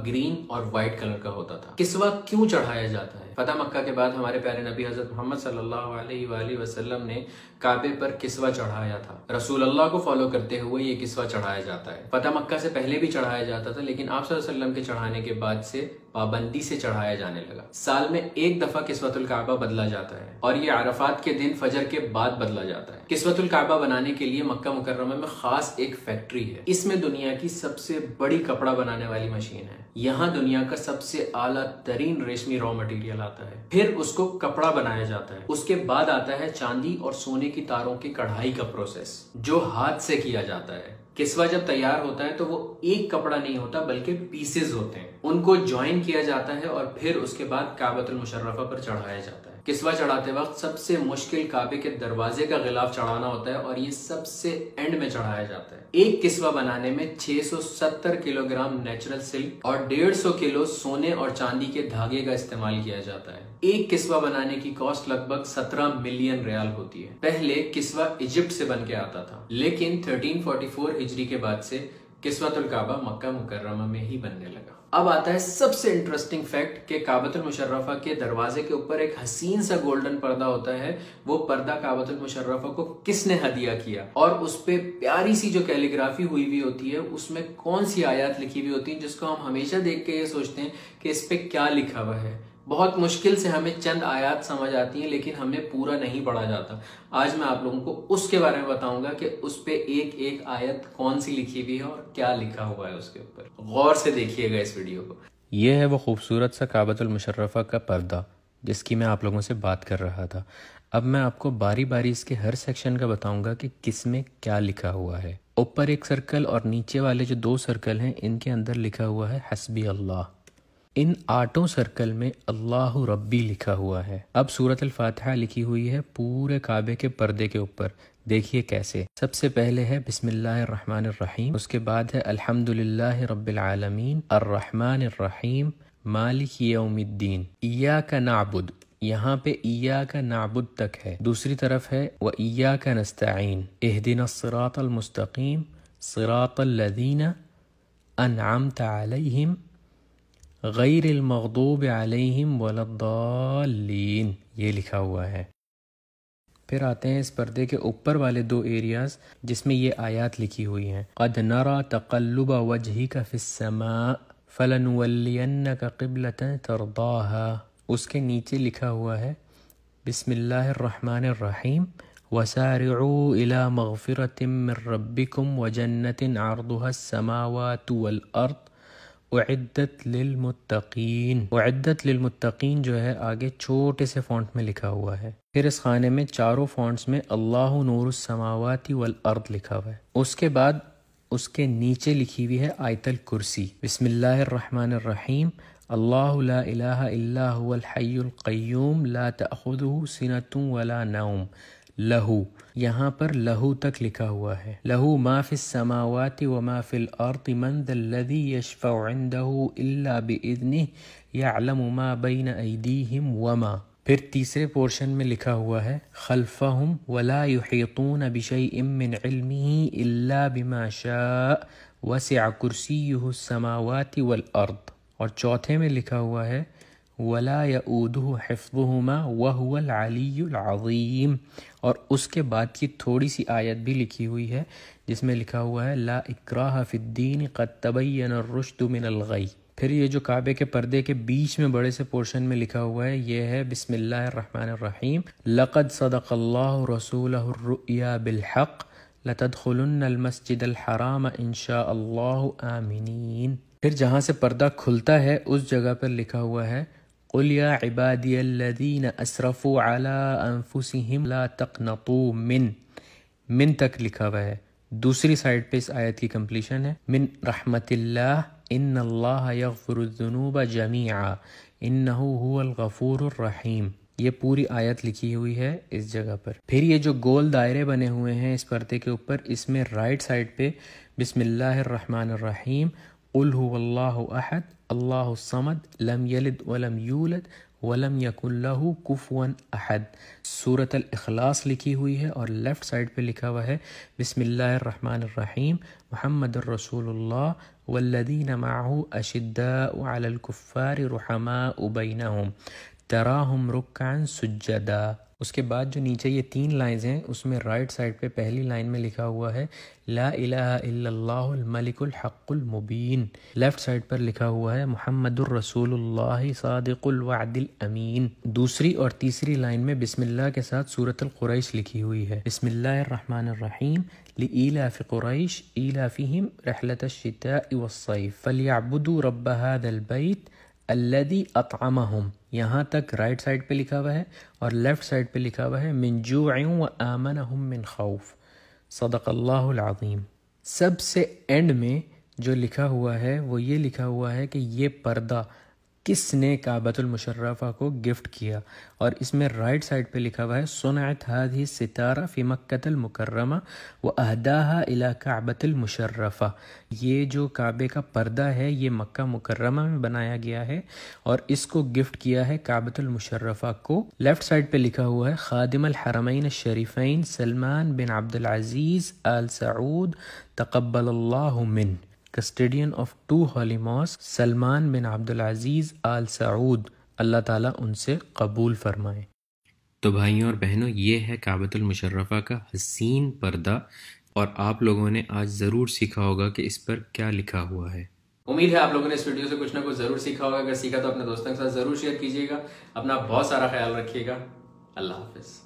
Green اور white colour کا ہوتا تھا۔ کسوہ کیوں چڑھایا جاتا ہے؟ فتح مکہ کے بعد ہمارے پیارے نبی حضرت محمد صلی اللہ علیہ وآلہ وسلم نے کعبے پر کسوہ چڑھایا تھا۔ رسول اللہ کو فالو کرتے ہوئے یہ کسوہ چڑھایا جاتا ہے۔ فتح مکہ سے پہلے بھی چڑھایا جاتا تھا، لیکن آپ صلی اللہ علیہ وسلم کے چڑھانے کے بعد سے پابندی سے چڑھایا جانے لگا۔ سال میں ایک دفعہ کسوۃ الکعبہ بدلا جاتا ہے اور یہ عرفات کے دن فجر کے بعد بدلا جاتا ہے۔ کسوۃ الکعبہ بنانے کے لیے مکہ مکرمہ میں خاص ایک فیکٹری ہے۔ اس میں دنیا کی سب سے بڑی کپڑا بنانے والی مشین ہے۔ یہاں دنیا کا سب سے اعلیٰ ترین ریشمی را مٹیریل آتا ہے، پھر اس کو کپڑا بنایا جاتا ہے۔ اس کے بعد آتا ہے چاندی اور سونے کی تاروں کی کڑھائی کا پروسیس، جو ہاتھ سے کیا جاتا ہے۔ کسوہ جب تیار ہوتا ہے تو وہ ایک کپڑا نہیں ہوتا بلکہ پیسز ہوتے ہیں، ان کو جوائن کیا جاتا ہے اور پھر اس کے بعد کعبۃ المشرفہ پر چڑھایا جاتا ہے۔ کسوہ چڑھاتے وقت سب سے مشکل کعبے کے دروازے کا غلاف چڑھانا ہوتا ہے اور یہ سب سے اینڈ میں چڑھایا جاتا ہے۔ ایک کسوہ بنانے میں 670 کلو گرام نیچرل سلک اور 150 کلو سونے اور چاندی کے دھاگے کا استعمال کیا جاتا ہے۔ ایک کسوہ بنانے کی کاسٹ لگ بھگ 17 ملین ریال ہوتی ہے۔ پہلے کسوہ ایجپٹ سے بن کے آتا تھا، لیکن 1344 ہجری کے بعد سے کسوۃ الکعبہ مکہ مکرمہ میں ہی بننے لگا۔ اب آتا ہے سب سے انٹرسٹنگ فیکٹ کہ کعبۃ المشرفہ کے دروازے کے اوپر ایک حسین سا گولڈن پردہ ہوتا ہے۔ وہ پردہ کعبۃ المشرفہ کو کس نے ہدیہ کیا اور اس پہ پیاری سی جو کیلیگرافی ہوئی ہوتی ہے، اس میں کون سی آیات لکھی ہوئی ہوتی ہیں جس کو ہم ہمیشہ دیکھ کے یہ سوچتے ہیں کہ اس پہ کیا لکھا ہوا ہے۔ بہت مشکل سے ہمیں چند آیات سمجھ آتی ہیں، لیکن ہمیں پورا نہیں پڑھا جاتا۔ آج میں آپ لوگوں کو اس کے بارے میں بتاؤں گا کہ اس پہ ایک ایک آیت کون سی لکھی ہوئی ہے اور کیا لکھا ہوا ہے اس کے اوپر۔ غور سے دیکھیے گا اس ویڈیو کو۔ یہ ہے وہ خوبصورت سا کعبۃ المشرفہ کا پردہ جس کی میں آپ لوگوں سے بات کر رہا تھا۔ اب میں آپ کو باری باری اس کے ہر سیکشن کا بتاؤں گا کہ کس میں کیا لکھا ہوا ہے۔ اوپر ایک سرکل اور نیچے والے جو 2 سرکل ہیں، ان کے اندر لکھا ہوا ہے حسبی اللہ۔ ان 8 سرکل میں اللہ ربی لکھا ہوا ہے۔ اب سورۃ الفاتحہ لکھی ہوئی ہے پورے کعبے کے پردے کے اوپر، دیکھیے کیسے۔ سب سے پہلے ہے بسم اللہ الرحمن الرحیم، اس کے بعد ہے الحمد للہ رب العالمین الرحمن الرحیم مالک یوم الدین، ایاک نعبد، یہاں پہ ایاک نعبد تک ہے۔ دوسری طرف ہے وایاک نستعین اہدنا الصراط المستقیم صراط الذین انعمت علیہم غیر المغضوب علیہم ولا الضالین، یہ لکھا ہوا ہے۔ پھر آتے ہیں اس پردے کے اوپر والے 2 ایریاز جس میں یہ آیات لکھی ہوئی ہیں۔ قد نرى تقلب وجهك في السماء فلنولینک قبلۃ ترضاها، اس کے نیچے لکھا ہوا ہے بسم اللہ الرحمن الرحیم وسارعوا الى مغفرۃ من ربکم وجنۃ عرضها السماوات والارض اعدت للمتقین۔ اعدت للمتقین جو ہے آگے چھوٹے سے فونٹ میں لکھا ہوا ہے۔ پھر اس خانے میں چاروں فونٹس میں اللہ نور السماوات والارض لکھا ہوا ہے۔ اس کے بعد اس کے نیچے لکھی ہوئی ہے آیت الکرسی، بسم اللہ الرحمن الرحیم اللہ لا الہ الا هو الحی القیوم لا تأخذہ سنۃ ولا نوم لہو، یہاں پر لہو تک لکھا ہوا ہے۔ لہو ما فی السماوات وما فی الارض من ذا الذی یشفع عندہ الا باذنہ یعلم ما بین ایدیہم وما۔ پھر تیسرے پورشن میں لکھا ہوا ہے خلفہم ولا یحیطون بشیء من علمہ الا بما شاء وسع کرسیہ السماوات والارض۔ اور چوتھے میں لکھا ہوا ہے ولا یؤودہ حفظہما وہو العلی العظیم، اور اس کے بعد کی تھوڑی سی آیت بھی لکھی ہوئی ہے جس میں لکھا ہوا ہے لا اکراہ فی الدین قد تبین الرشد من الغی۔ پھر یہ جو کعبے کے پردے کے بیچ میں بڑے سے پورشن میں لکھا ہوا ہے یہ ہے بسم اللہ الرحمن الرحیم لقد صدق اللہ رسولہ الرؤیا بالحق لتدخلن المسجد الحرام ان شاء اللہ آمنین۔ پھر جہاں سے پردہ کھلتا ہے اس جگہ پر لکھا ہوا ہے قل یا عبادی الذین اسرفوا علی انفسہم لا تقنطوا من تک لکھا ہوا ہے۔ دوسری سائڈ پہ اس آیت کی کمپلیشن ہے من رحمت اللہ ان اللہ یغفر الذنوب جمیعا انہ هو الغفور الرحیم۔ یہ پوری آیت لکھی ہوئی ہے اس جگہ پر۔ پھر یہ جو گول دائرے بنے ہوئے ہیں اس پردے کے اوپر، اس میں رائٹ سائڈ پہ بسم اللہ الرحمن الرحیم قل هو اللہ احد اللہ الصمد لم یلد ولم یولد ولم یکن لہ کفوا احد، سورۃ الاخلاص لکھی ہوئی ہے، اور لیفٹ سائڈ پہ لکھا ہوا ہے بسم اللہ الرحمن الرحیم محمد الرسول اللہ والذین معه اشداء علی الکفار رحماء بینہم تراہم رکعا سجدا۔ اس کے بعد جو نیچے یہ 3 لائنز ہیں اس میں رائٹ سائڈ پہ پہلی لائن میں لکھا ہوا ہے لا الہ الا اللہ الملک الحق المبین، لیفٹ سائڈ پر لکھا ہوا ہے محمد الرسول اللہ صادق الوعد الامین۔ دوسری اور تیسری لائن میں بسم اللہ کے ساتھ سورۃ القریش لکھی ہوئی ہے، بسم اللہ الرحمن الرحیم لإیلاف قریش ایلافہم رحلۃ الشتاء والصیف فلیعبدوا رب ھذا البیت الذی اطعمہم۔ یہاں تک رائٹ سائڈ پہ لکھا ہوا ہے، اور لیفٹ سائڈ پہ لکھا ہوا ہے من جوع وآمنہم من خوف۔ صدق اللہ العظیم۔ سب سے اینڈ میں جو لکھا ہوا ہے وہ یہ لکھا ہوا ہے کہ یہ پردہ کس نے کعبۃ المشرفہ کو گفٹ کیا، اور اس میں رائٹ سائڈ پہ لکھا ہوا ہے صنعت هذه الستارہ فی مکۃ المکرمہ واہداها الی کعبۃ المشرفہ۔ یہ جو کعبے کا پردہ ہے یہ مکہ مکرمہ میں بنایا گیا ہے اور اس کو گفٹ کیا ہے کعبۃ المشرفہ کو۔ لیفٹ سائڈ پہ لکھا ہوا ہے خادم الحرمین الشریفین سلمان بن عبد العزیز آل سعود تقبل اللہ منہ، کسٹیڈین آف 2 ہولی ماسک سلمان بن عبد العزیز آل سعود، اللہ تعالیٰ ان سے قبول فرمائے۔ تو بھائیوں اور بہنوں، یہ ہے کعبۃ المشرفہ کا حسین پردہ، اور آپ لوگوں نے آج ضرور سیکھا ہوگا کہ اس پر کیا لکھا ہوا ہے۔ امید ہے آپ لوگوں نے اس ویڈیو سے کچھ نہ کچھ ضرور سیکھا ہوگا، اگر سیکھا تو اپنے دوستوں کے ساتھ ضرور شیئر کیجیے گا۔ اپنا بہت سارا خیال رکھیے گا۔ اللہ حافظ۔